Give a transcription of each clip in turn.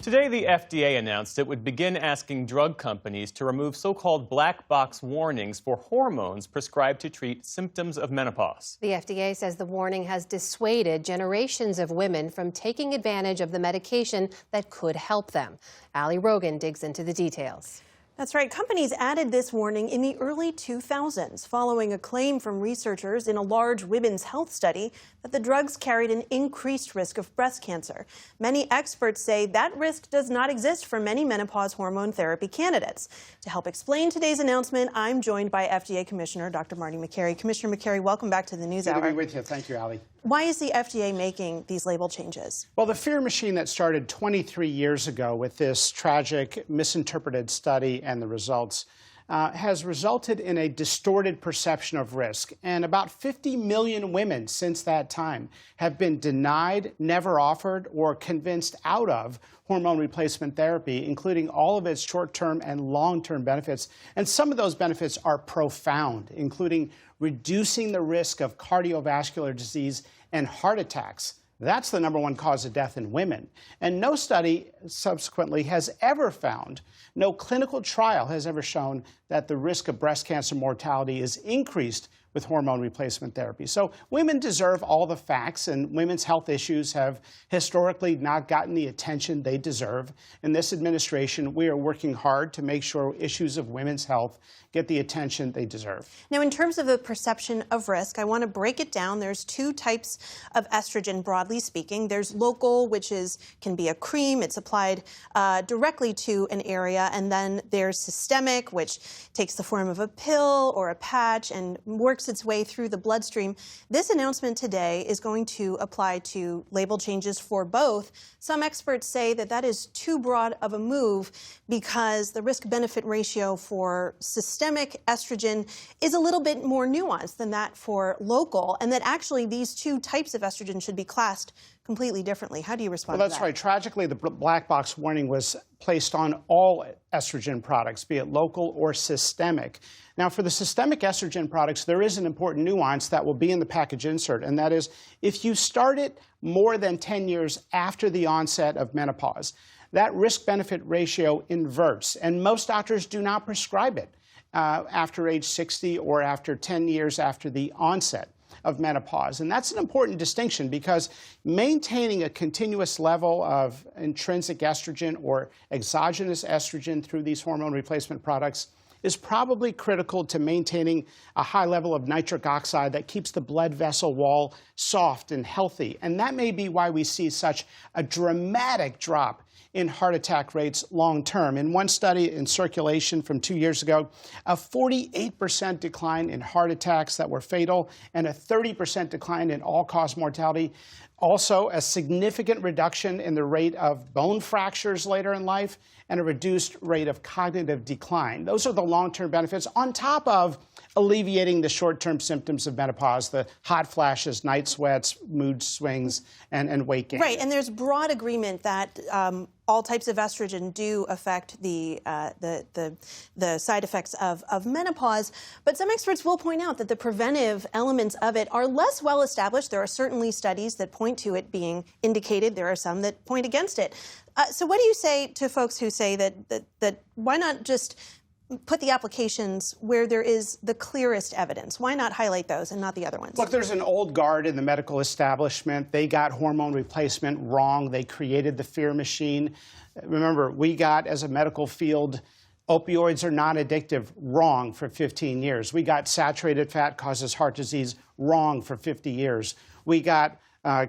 Today, the FDA announced it would begin asking drug companies to remove so-called black box warnings for hormones prescribed to treat symptoms of menopause. The FDA says the warning has dissuaded generations of women from taking advantage of the medication that could help them. Ali Rogan digs into the details. That's right. Companies added this warning in the early 2000s, following a claim from researchers in a large women's health study that the drugs carried an increased risk of breast cancer. Many experts say that risk does not exist for many menopause hormone therapy candidates. To help explain today's announcement, I'm joined by FDA Commissioner Dr. Marty Makary. Commissioner Makary, welcome back to the NewsHour. Good to be with you. Thank you, Ali. Why is the FDA making these label changes? Well, the fear machine that started 23 years ago with this tragic, misinterpreted study and the results has resulted in a distorted perception of risk. And about 50 million women since that time have been denied, never offered, or convinced out of hormone replacement therapy, including all of its short-term and long-term benefits. And some of those benefits are profound, including reducing the risk of cardiovascular disease and heart attacks. That's the #1 cause of death in women. And no study subsequently has ever found, no clinical trial has ever shown that the risk of breast cancer mortality is increased with hormone replacement therapy. So women deserve all the facts, and women's health issues have historically not gotten the attention they deserve. In this administration, we are working hard to make sure issues of women's health get the attention they deserve. Now, in terms of the perception of risk, I want to break it down. There's two types of estrogen, broadly speaking. There's local, which can be a cream. It's applied directly to an area. And then there's systemic, which takes the form of a pill or a patch and works its way through the bloodstream. This announcement today is going to apply to label changes for both. Some experts say that that is too broad of a move because the risk-benefit ratio for systemic estrogen is a little bit more nuanced than that for local, and that actually these two types of estrogen should be classed completely differently. How do you respond to that? Well, that's right. Tragically, the black box warning was placed on all estrogen products, be it local or systemic. Now, for the systemic estrogen products, there is an important nuance that will be in the package insert, and that is if you start it more than 10 years after the onset of menopause, that risk-benefit ratio inverts, and most doctors do not prescribe it after age 60 or after 10 years after the onset of menopause. And that's an important distinction because maintaining a continuous level of intrinsic estrogen or exogenous estrogen through these hormone replacement products is probably critical to maintaining a high level of nitric oxide that keeps the blood vessel wall soft and healthy. And that may be why we see such a dramatic drop in heart attack rates long term. In one study in Circulation from 2 years ago, a 48% decline in heart attacks that were fatal and a 30% decline in all-cause mortality. Also, a significant reduction in the rate of bone fractures later in life and a reduced rate of cognitive decline. Those are the long-term benefits on top of alleviating the short-term symptoms of menopause, the hot flashes, night sweats, mood swings, and weight gain. Right, and there's broad agreement that all types of estrogen do affect the side effects of menopause, but some experts will point out that the preventive elements of it are less well established. There are certainly studies that point to it being indicated. There are some that point against it. So what do you say to folks who say that why not just put the applications where there is the clearest evidence? Why not highlight those and not the other ones? Look, there's an old guard in the medical establishment. They got hormone replacement wrong. They created the fear machine. Remember, we got, as a medical field, opioids are non-addictive wrong for 15 years. We got saturated fat causes heart disease wrong for 50 years. We got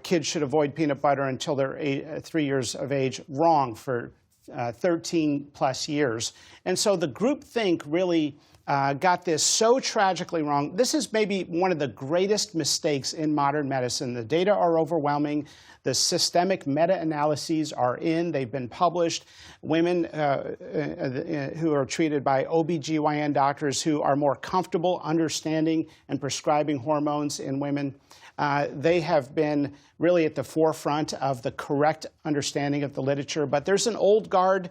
kids should avoid peanut butter until they're 3 years of age wrong for 13-plus years. And so the groupthink really got this so tragically wrong. This is maybe one of the greatest mistakes in modern medicine. The data are overwhelming. The systemic meta-analyses are in. They've been published. Women who are treated by OB/GYN doctors who are more comfortable understanding and prescribing hormones in women, they have been really at the forefront of the correct understanding of the literature. But there's an old guard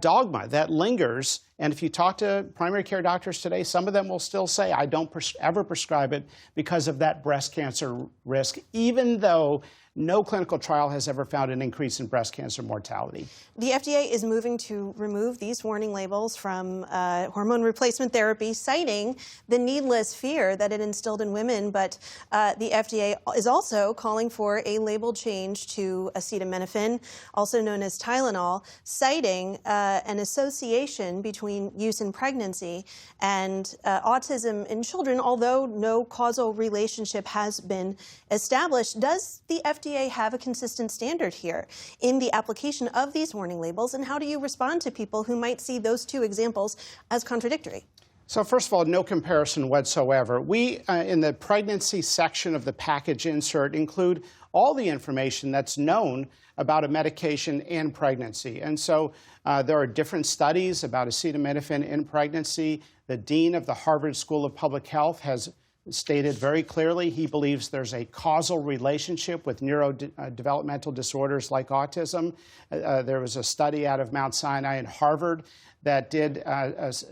dogma that lingers. And if you talk to primary care doctors today, some of them will still say, I don't ever prescribe it because of that breast cancer risk, even though no clinical trial has ever found an increase in breast cancer mortality. The FDA is moving to remove these warning labels from hormone replacement therapy, citing the needless fear that it instilled in women. But the FDA is also calling for a label change to acetaminophen, also known as Tylenol, citing an association between use in pregnancy and autism in children, although no causal relationship has been established. Does the FDA have a consistent standard here in the application of these warning labels, and how do you respond to people who might see those two examples as contradictory? So first of all, no comparison whatsoever. We, in the pregnancy section of the package insert, include all the information that's known about a medication and pregnancy. And so there are different studies about acetaminophen in pregnancy. The dean of the Harvard School of Public Health has stated very clearly he believes there's a causal relationship with neurodevelopmental disorders like autism. There was a study out of Mount Sinai and Harvard that did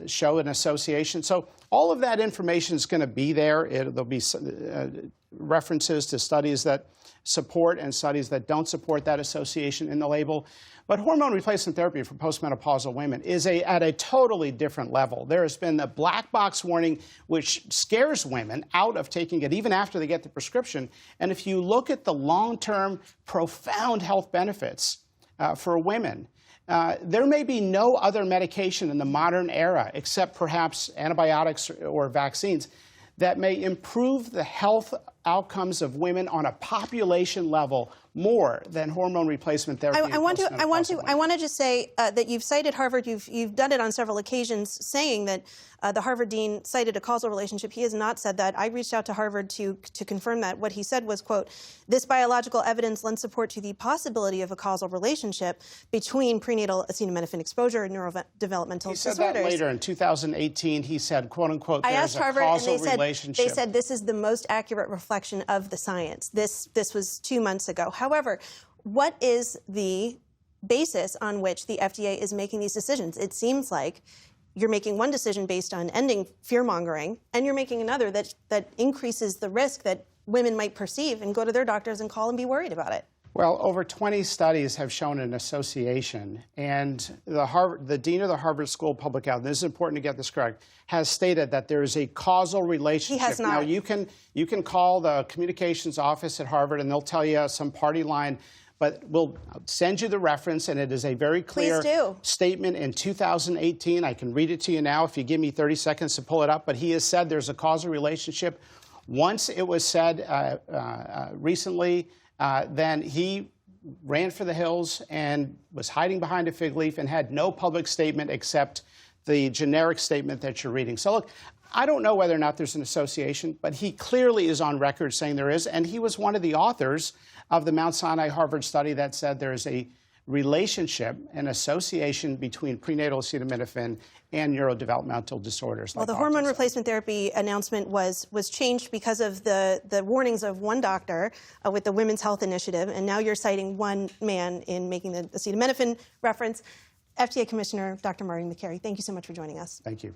show an association. So all of that information is going to be there. There'll be references to studies that support and studies that don't support that association in the label. But hormone replacement therapy for postmenopausal women is at a totally different level. There has been the black box warning, which scares women out of taking it even after they get the prescription. And if you look at the long-term, profound health benefits for women, there may be no other medication in the modern era, except perhaps antibiotics or vaccines, that may improve the health outcomes of women on a population level more than hormone replacement therapy. I want to just say that you've cited Harvard. You've done it on several occasions, saying that the Harvard dean cited a causal relationship. He has not said that. I reached out to Harvard to confirm that. What he said was, quote, "This biological evidence lends support to the possibility of a causal relationship between prenatal acetaminophen exposure and neurodevelopmental disorders." He said that later in 2018. He said, quote unquote, I there's asked a Harvard, causal and relationship. they said this is the most accurate reflection of the science. This was 2 months ago. However, what is the basis on which the FDA is making these decisions? It seems like you're making one decision based on ending fear-mongering, and you're making another that increases the risk that women might perceive and go to their doctors and call and be worried about it. Well, over 20 studies have shown an association, and the dean of the Harvard School of Public Health, and this is important to get this correct, has stated that there is a causal relationship. He has not. Now, you can call the communications office at Harvard, and they'll tell you some party line, but we'll send you the reference, and it is a very clear statement in 2018. I can read it to you now if you give me 30 seconds to pull it up, but he has said there's a causal relationship. Once it was said recently, then he ran for the hills and was hiding behind a fig leaf and had no public statement except the generic statement that you're reading. So look, I don't know whether or not there's an association, but he clearly is on record saying there is, and he was one of the authors of the Mount Sinai Harvard study that said there is a relationship, an association between prenatal acetaminophen and neurodevelopmental disorders. Well, the hormone replacement therapy announcement was changed because of the warnings of one doctor with the Women's Health Initiative, and now you're citing one man in making the acetaminophen reference. FDA Commissioner Dr. Maureen Makary, thank you so much for joining us. Thank you.